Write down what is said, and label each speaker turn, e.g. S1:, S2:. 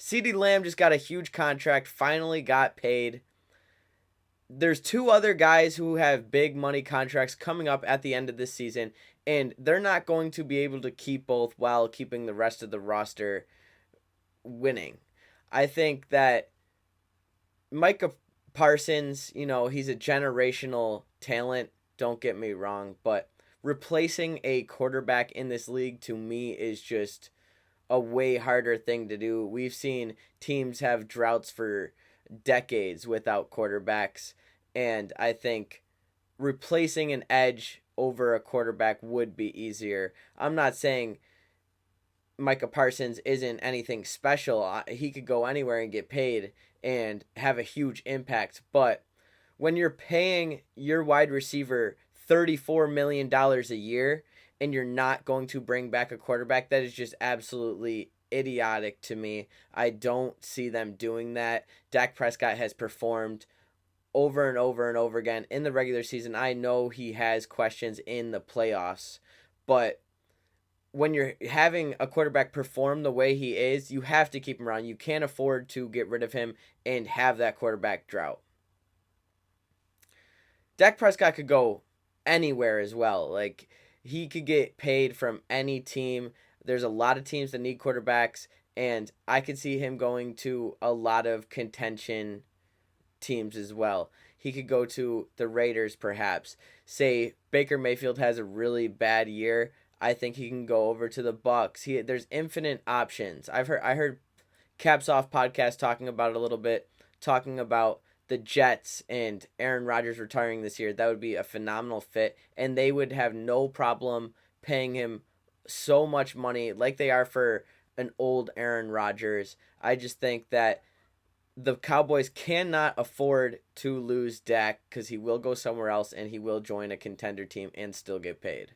S1: CeeDee Lamb just got a huge contract, finally got paid. There's two other guys who have big money contracts coming up at the end of this season, and they're not going to be able to keep both while keeping the rest of the roster winning. I think that Micah Parsons, he's a generational talent, don't get me wrong, but replacing a quarterback in this league to me is just a way harder thing to do. We've seen teams have droughts for decades without quarterbacks, and I think replacing an edge over a quarterback would be easier. I'm not saying Micah Parsons isn't anything special. He could go anywhere and get paid and have a huge impact, but when you're paying your wide receiver $34 million dollars a year and you're not going to bring back a quarterback, that is just absolutely idiotic to me. I don't see them doing that. Dak Prescott has performed over and over and over again in the regular season. I know he has questions in the playoffs, but when you're having a quarterback perform the way he is, you have to keep him around. You can't afford to get rid of him and have that quarterback drought. Dak Prescott could go anywhere as well. Like, he could get paid from any team. There's a lot of teams that need quarterbacks, and I could see him going to a lot of contention teams as well. He could go to the Raiders, perhaps. Say Baker Mayfield has a really bad year. I think he can go over to the Bucks. There's infinite options. I heard Caps Off podcast talking about it a little bit, talking about the Jets and Aaron Rodgers retiring this year. That would be a phenomenal fit, and they would have no problem paying him so much money like they are for an old Aaron Rodgers. I just think that the Cowboys cannot afford to lose Dak because he will go somewhere else and he will join a contender team and still get paid.